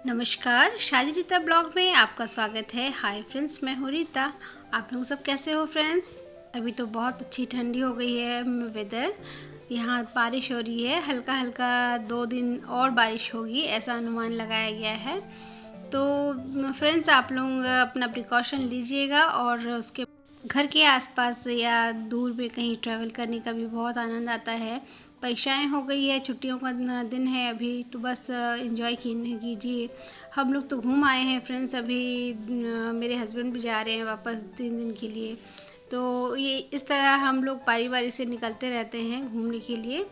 नमस्कार, शादी रीता ब्लॉग में आपका स्वागत है। हाय फ्रेंड्स, मैं हूँ रीता। आप लोग सब कैसे हो फ्रेंड्स? अभी तो बहुत अच्छी ठंडी हो गई है वेदर। यहाँ बारिश हो रही है, हल्का हल्का 2 दिन और बारिश होगी, ऐसा अनुमान लगाया गया है। तो फ्रेंड्स, आप लोग अपना प्रिकॉशन लीजिएगा और उसके घर के आसपास या दूर में कहीं ट्रैवल करने का भी बहुत आनंद आता है। परीक्षाएं हो गई है, छुट्टियों का दिन है अभी, तो बस एंजॉय कीजिए। हम लोग तो घूम आए हैं फ्रेंड्स। अभी मेरे हस्बैंड भी जा रहे हैं वापस 3 दिन के लिए। तो ये इस तरह हम लोग बारी बारी से निकलते रहते हैं घूमने के लिए।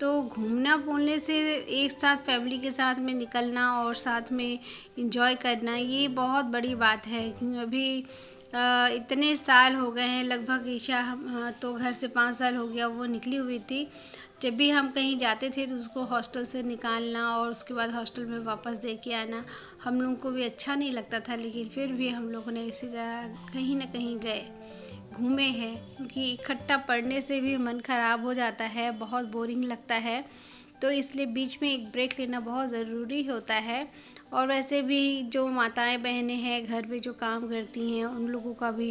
तो घूमना बोलने से एक साथ फैमिली के साथ में निकलना और साथ में एंजॉय करना, ये बहुत बड़ी बात है। क्योंकि अभी इतने साल हो गए हैं, लगभग ईशा तो घर से 5 साल हो गया वो निकली हुई थी। जब भी हम कहीं जाते थे तो उसको हॉस्टल से निकालना और उसके बाद हॉस्टल में वापस दे के आना हम लोगों को भी अच्छा नहीं लगता था। लेकिन फिर भी हम लोगों ने इसी तरह कहीं ना कहीं गए, घूमे हैं। क्योंकि इकट्ठा पढ़ने से भी मन खराब हो जाता है, बहुत बोरिंग लगता है। तो इसलिए बीच में एक ब्रेक लेना बहुत ज़रूरी होता है। और वैसे भी जो माताएं बहनें हैं घर में जो काम करती हैं, उन लोगों का भी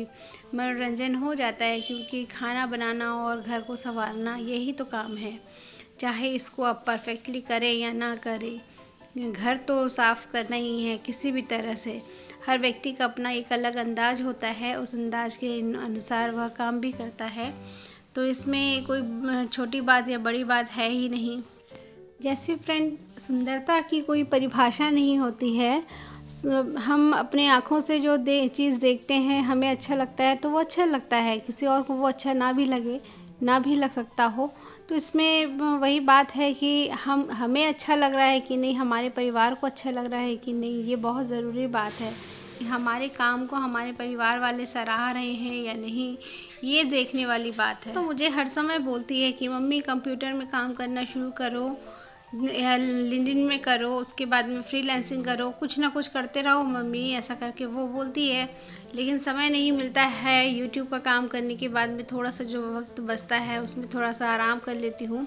मनोरंजन हो जाता है। क्योंकि खाना बनाना और घर को संवारना यही तो काम है। चाहे इसको आप परफेक्टली करें या ना करें, घर तो साफ करना ही है किसी भी तरह से। हर व्यक्ति का अपना एक अलग अंदाज होता है, उस अंदाज के अनुसार वह काम भी करता है। तो इसमें कोई छोटी बात या बड़ी बात है ही नहीं। जैसे फ्रेंड, सुंदरता की कोई परिभाषा नहीं होती है। हम अपने आँखों से जो चीज़ देखते हैं, हमें अच्छा लगता है तो वो अच्छा लगता है, किसी और को वो अच्छा ना भी लगे, ना भी लग सकता हो। तो इसमें वही बात है कि हमें अच्छा लग रहा है कि नहीं, हमारे परिवार को अच्छा लग रहा है कि नहीं, ये बहुत ज़रूरी बात है। कि हमारे काम को हमारे परिवार वाले सराह रहे हैं या नहीं, ये देखने वाली बात है। तो मुझे हर समय बोलती है कि मम्मी कंप्यूटर में काम करना शुरू करो या लिंक्डइन में करो, उसके बाद में फ्रीलांसिंग करो, कुछ ना कुछ करते रहो मम्मी, ऐसा करके वो बोलती है। लेकिन समय नहीं मिलता है। यूट्यूब का काम करने के बाद में थोड़ा सा जो वक्त बचता है उसमें थोड़ा सा आराम कर लेती हूँ।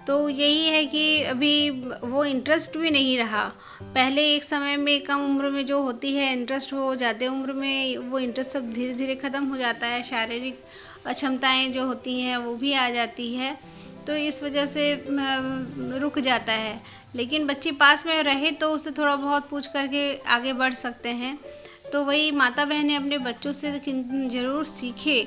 तो यही है कि अभी वो इंटरेस्ट भी नहीं रहा। पहले एक समय में कम उम्र में जो होती है इंटरेस्ट, हो जाते उम्र में वो इंटरेस्ट सब धीरे धीरे ख़त्म हो जाता है। शारीरिक अक्षमताएं जो होती हैं वो भी आ जाती है, तो इस वजह से रुक जाता है। लेकिन बच्चे पास में रहे तो उससे थोड़ा बहुत पूछ करके आगे बढ़ सकते हैं। तो वही माता बहनें अपने बच्चों से ज़रूर सीखे।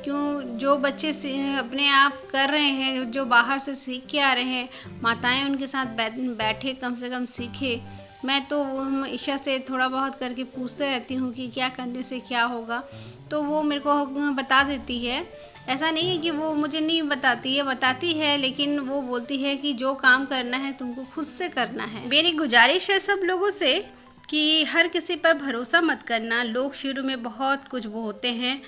क्यों, जो बच्चे अपने आप कर रहे हैं, जो बाहर से सीख के आ रहे हैं, माताएं उनके साथ बैठे, कम से कम सीखे। मैं तो ईशा से थोड़ा बहुत करके पूछते रहती हूँ कि क्या करने से क्या होगा, तो वो मेरे को बता देती है। ऐसा नहीं है कि वो मुझे नहीं बताती है, लेकिन वो बोलती है कि जो काम करना है तुमको खुद से करना है। मेरी गुजारिश है सब लोगों से कि हर किसी पर भरोसा मत करना। लोग शुरू में बहुत कुछ वो होते हैं,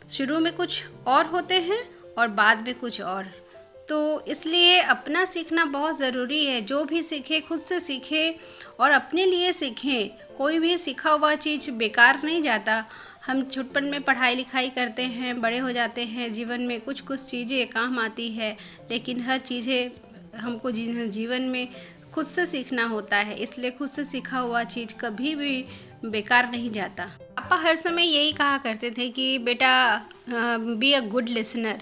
शुरू में कुछ और होते हैं और बाद में कुछ और। तो इसलिए अपना सीखना बहुत ज़रूरी है। जो भी सीखे खुद से सीखे और अपने लिए सीखें। कोई भी सीखा हुआ चीज़ बेकार नहीं जाता। हम छुटपन में पढ़ाई लिखाई करते हैं, बड़े हो जाते हैं, जीवन में कुछ कुछ चीज़ें काम आती है, लेकिन हर चीज़ें हमको जीवन में खुद से सीखना होता है। इसलिए खुद से सीखा हुआ चीज़ कभी भी बेकार नहीं जाता। पापा हर समय यही कहा करते थे कि बेटा, बी अ गुड लिसनर।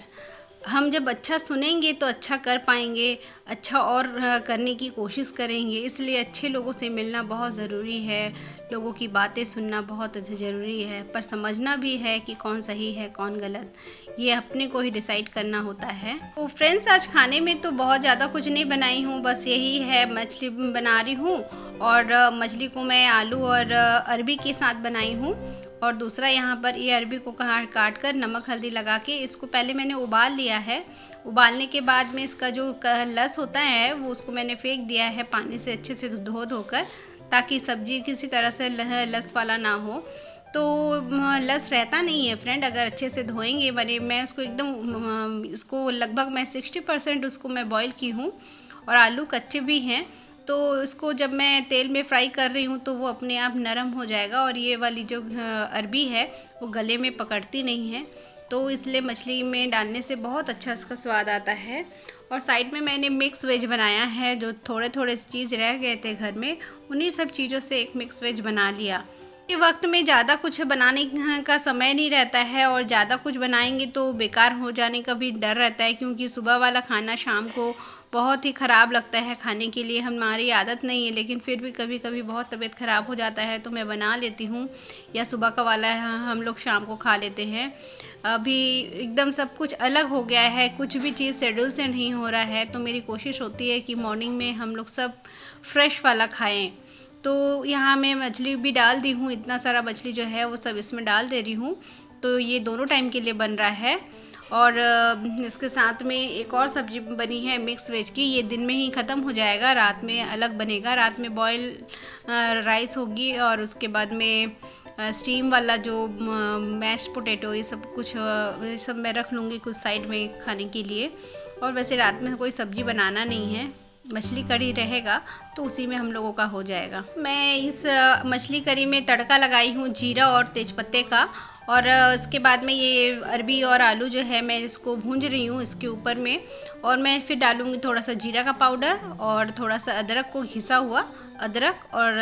हम जब अच्छा सुनेंगे तो अच्छा कर पाएंगे, अच्छा और करने की कोशिश करेंगे। इसलिए अच्छे लोगों से मिलना बहुत ज़रूरी है, लोगों की बातें सुनना बहुत ज़रूरी है। पर समझना भी है कि कौन सही है कौन गलत, ये अपने को ही डिसाइड करना होता है। तो फ्रेंड्स, आज खाने में तो बहुत ज़्यादा कुछ नहीं बनाई हूँ, बस यही है, मछली बना रही हूँ। और मछली को मैं आलू और अरबी के साथ बनाई हूँ। और दूसरा यहाँ पर ये अरबी को काट कर नमक हल्दी लगा के इसको पहले मैंने उबाल लिया है। उबालने के बाद में इसका जो लस होता है वो उसको मैंने फेंक दिया है पानी से अच्छे से धोकर, ताकि सब्जी किसी तरह से लस वाला ना हो। तो लस रहता नहीं है फ्रेंड अगर अच्छे से धोएंगे। मैं उसको एकदम इसको लगभग मैं 60% उसको मैं बॉईल की हूँ और आलू कच्चे भी हैं। तो इसको जब मैं तेल में फ्राई कर रही हूँ तो वो अपने आप नरम हो जाएगा। और ये वाली जो अरबी है वो गले में पकड़ती नहीं है, तो इसलिए मछली में डालने से बहुत अच्छा इसका स्वाद आता है। और साइड में मैंने मिक्स वेज बनाया है, जो थोड़े थोड़े चीज़ रह गए थे घर में, उन्हीं सब चीज़ों से एक मिक्स वेज बना लिया। ये वक्त में ज़्यादा कुछ बनाने का समय नहीं रहता है और ज़्यादा कुछ बनाएंगे तो बेकार हो जाने का भी डर रहता है, क्योंकि सुबह वाला खाना शाम को बहुत ही ख़राब लगता है खाने के लिए। हमारी आदत नहीं है, लेकिन फिर भी कभी कभी बहुत तबीयत ख़राब हो जाता है तो मैं बना लेती हूँ, या सुबह का वाला हम लोग शाम को खा लेते हैं। अभी एकदम सब कुछ अलग हो गया है, कुछ भी चीज़ शेड्यूल से नहीं हो रहा है, तो मेरी कोशिश होती है कि मॉर्निंग में हम लोग सब फ्रेश वाला खाएं। तो यहाँ मैं मछली भी डाल दी हूँ, इतना सारा मछली जो है वो सब इसमें डाल दे रही हूँ। तो ये दोनों टाइम के लिए बन रहा है। और इसके साथ में एक और सब्जी बनी है मिक्स वेज की, ये दिन में ही ख़त्म हो जाएगा, रात में अलग बनेगा। रात में बॉयल राइस होगी और उसके बाद में स्टीम वाला जो मैश्ड पोटैटो, ये सब कुछ ये सब मैं रख लूँगी कुछ साइड में खाने के लिए। और वैसे रात में कोई सब्जी बनाना नहीं है, मछली करी रहेगा तो उसी में हम लोगों का हो जाएगा। मैं इस मछली करी में तड़का लगाई हूँ जीरा और तेजपत्ते का, और इसके बाद में ये अरबी और आलू जो है मैं इसको भूंज रही हूँ इसके ऊपर में। और मैं फिर डालूँगी थोड़ा सा जीरा का पाउडर और थोड़ा सा अदरक को घिसा हुआ अदरक, और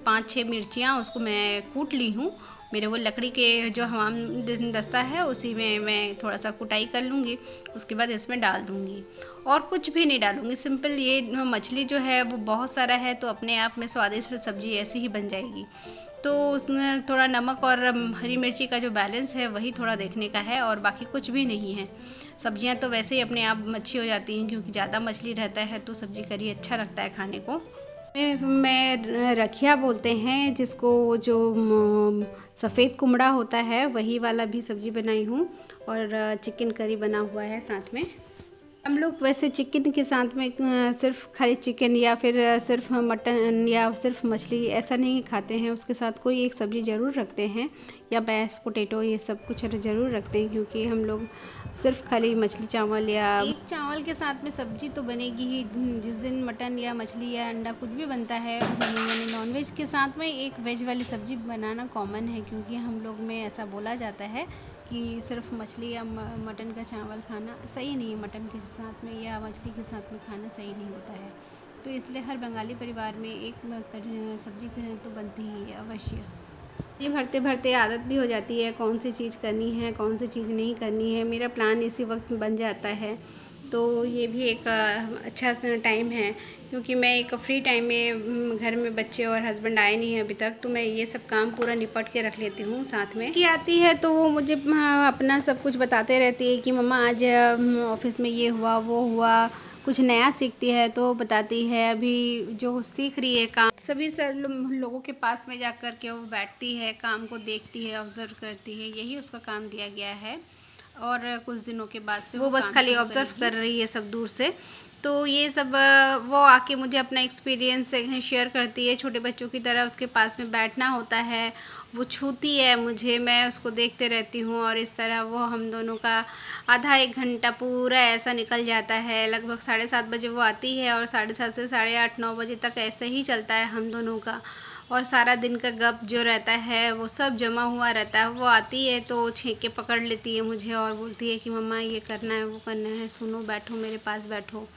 5-6 मिर्चियाँ उसको मैं कूट ली हूँ। मेरे वो लकड़ी के जो हमाम दस्ता है उसी में मैं थोड़ा सा कुटाई कर लूँगी, उसके बाद इसमें डाल दूँगी और कुछ भी नहीं डालूँगी। सिंपल ये मछली जो है वो बहुत सारा है तो अपने आप में स्वादिष्ट सब्जी ऐसी ही बन जाएगी। तो उसमें थोड़ा नमक और हरी मिर्ची का जो बैलेंस है वही थोड़ा देखने का है, और बाकी कुछ भी नहीं है। सब्जियां तो वैसे ही अपने आप अच्छी हो जाती हैं, क्योंकि ज़्यादा मछली रहता है तो सब्जी करी अच्छा लगता है खाने को। मैं रखिया बोलते हैं जिसको, जो सफ़ेद कुमड़ा होता है वही वाला भी सब्जी बनाई हूँ, और चिकन करी बना हुआ है साथ में। हम लोग वैसे चिकन के साथ में सिर्फ खाली चिकन या फिर सिर्फ मटन या सिर्फ मछली ऐसा नहीं खाते हैं, उसके साथ कोई एक सब्ज़ी ज़रूर रखते हैं, या मैश पोटैटो ये सब कुछ ज़रूर रखते हैं, क्योंकि हम लोग सिर्फ खाली मछली चावल या एक चावल के साथ में सब्जी तो बनेगी ही। जिस दिन मटन या मछली या अंडा कुछ भी बनता है, यानी नॉनवेज के साथ में एक वेज वाली सब्जी बनाना कॉमन है, क्योंकि हम लोग में ऐसा बोला जाता है कि सिर्फ मछली या मटन का चावल खाना सही नहीं है, मटन के साथ में या मछली के साथ में खाना सही नहीं होता है। तो इसलिए हर बंगाली परिवार में एक सब्जी तो बनती ही है अवश्य। ये भरते भरते आदत भी हो जाती है कौन सी चीज़ करनी है कौन सी चीज़ नहीं करनी है, मेरा प्लान इसी वक्त बन जाता है। तो ये भी एक अच्छा टाइम है, क्योंकि मैं एक फ्री टाइम में घर में बच्चे और हस्बैंड आए नहीं हैं अभी तक, तो मैं ये सब काम पूरा निपट के रख लेती हूँ साथ में। कि आती है तो वो मुझे अपना सब कुछ बताते रहती है कि मम्मा आज ऑफिस में ये हुआ वो हुआ, कुछ नया सीखती है तो बताती है। अभी जो सीख रही है काम, सभी लोगों के पास में जा कर के वो बैठती है, काम को देखती है, ऑब्जर्व करती है, यही उसका काम दिया गया है। और कुछ दिनों के बाद से वो बस खाली ऑब्जर्व कर रही है सब दूर से। तो ये सब वो आके मुझे अपना एक्सपीरियंस शेयर करती है, छोटे बच्चों की तरह उसके पास में बैठना होता है, वो छूती है मुझे, मैं उसको देखते रहती हूँ, और इस तरह वो हम दोनों का आधा एक घंटा पूरा ऐसा निकल जाता है। लगभग 7:30 बजे वो आती है और 7:30 से 8:30-9 बजे तक ऐसे ही चलता है हम दोनों का। और सारा दिन का गप जो रहता है वो सब जमा हुआ रहता है। वो आती है तो छेके पकड़ लेती है मुझे और बोलती है कि मम्मा ये करना है वो करना है, सुनो बैठो मेरे पास बैठो।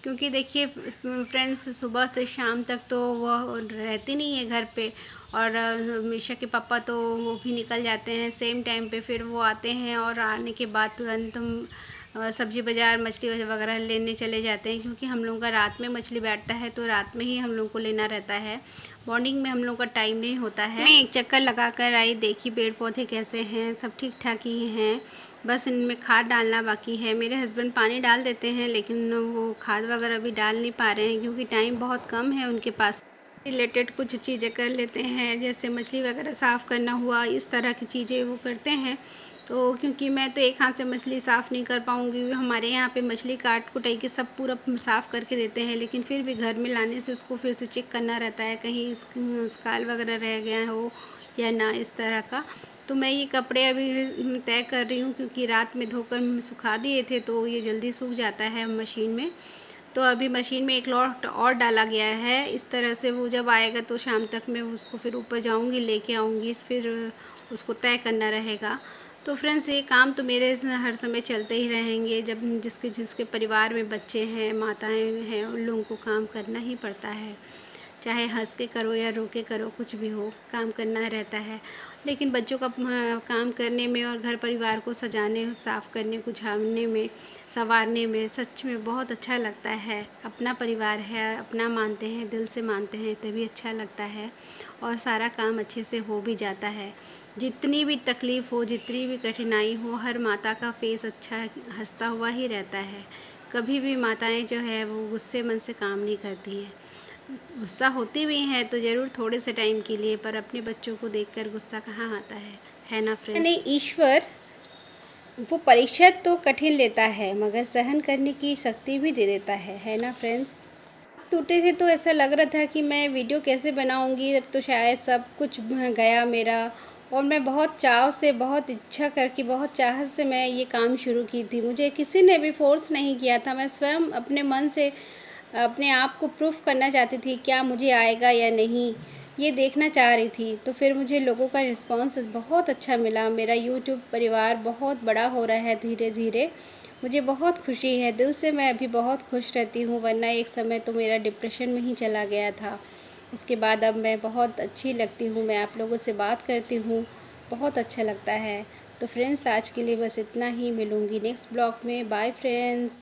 क्योंकि देखिए फ्रेंड्स, सुबह से शाम तक तो वो रहती नहीं है घर पे, और मीशा के पापा तो वो भी निकल जाते हैं सेम टाइम पे, फिर वो आते हैं और आने के बाद तुरंत हम सब्जी बाज़ार मछली वगैरह लेने चले जाते हैं, क्योंकि हम लोगों का रात में मछली बैठता है तो रात में ही हम लोग को लेना रहता है, मॉर्निंग में हम लोग का टाइम नहीं होता है। मैं एक चक्कर लगा कर आई, देखी पेड़ पौधे कैसे हैं, सब ठीक ठाक ही हैं, बस इनमें खाद डालना बाकी है। मेरे हस्बैंड पानी डाल देते हैं लेकिन वो खाद वगैरह भी डाल नहीं पा रहे हैं, क्योंकि टाइम बहुत कम है उनके पास। रिलेटेड कुछ चीज़ें कर लेते हैं, जैसे मछली वगैरह साफ़ करना हुआ, इस तरह की चीज़ें वो करते हैं। तो क्योंकि मैं तो एक हाथ से मछली साफ़ नहीं कर पाऊँगी, हमारे यहाँ पे मछली काट कुटाई के सब पूरा साफ़ करके देते हैं, लेकिन फिर भी घर में लाने से उसको फिर से चेक करना रहता है, कहीं स्काल वगैरह रह गया हो या ना, इस तरह का। तो मैं ये कपड़े अभी तय कर रही हूँ, क्योंकि रात में धोकर सुखा दिए थे तो ये जल्दी सूख जाता है मशीन में। तो अभी मशीन में एक लॉट और डाला गया है, इस तरह से वो जब आएगा तो शाम तक मैं उसको फिर ऊपर जाऊंगी लेके आऊंगी, फिर उसको तय करना रहेगा। तो फ्रेंड्स ये काम तो मेरे हर समय चलते ही रहेंगे। जब जिसके जिसके परिवार में बच्चे हैं, माताएं हैं, उन लोगों को काम करना ही पड़ता है। चाहे हंस के करो या रो के करो, कुछ भी हो, काम करना रहता है। लेकिन बच्चों का काम करने में और घर परिवार को सजाने, साफ करने, कुछाने में, संवारने में सच में बहुत अच्छा लगता है। अपना परिवार है, अपना मानते हैं, दिल से मानते हैं, तभी अच्छा लगता है और सारा काम अच्छे से हो भी जाता है। जितनी भी तकलीफ़ हो, जितनी भी कठिनाई हो, हर माता का फेस अच्छा हंसता हुआ ही रहता है। कभी भी माताएं जो है वो गुस्से मन से काम नहीं करती हैं। गुस्सा होती भी हैं तो ज़रूर थोड़े से टाइम के लिए, पर अपने बच्चों को देखकर गुस्सा कहाँ आता है ना फ्रेंड्स। यानी ईश्वर वो परीक्षा तो कठिन लेता है, मगर सहन करने की शक्ति भी दे देता है ना फ्रेंड्स। टूटे थे तो ऐसा लग रहा था कि मैं वीडियो कैसे बनाऊंगी, अब तो शायद सब कुछ गया मेरा। और मैं बहुत चाव से, बहुत इच्छा करके, बहुत चाहत से मैं ये काम शुरू की थी। मुझे किसी ने भी फोर्स नहीं किया था, मैं स्वयं अपने मन से अपने आप को प्रूफ करना चाहती थी क्या मुझे आएगा या नहीं, ये देखना चाह रही थी। तो फिर मुझे लोगों का रिस्पांस बहुत अच्छा मिला। मेरा यूट्यूब परिवार बहुत बड़ा हो रहा है धीरे धीरे। मुझे बहुत खुशी है, दिल से मैं अभी बहुत खुश रहती हूँ, वरना एक समय तो मेरा डिप्रेशन में ही चला गया था। उसके बाद अब मैं बहुत अच्छी लगती हूँ, मैं आप लोगों से बात करती हूँ, बहुत अच्छा लगता है। तो फ्रेंड्स आज के लिए बस इतना ही, मिलूँगी नेक्स्ट ब्लॉग में। Bye friends.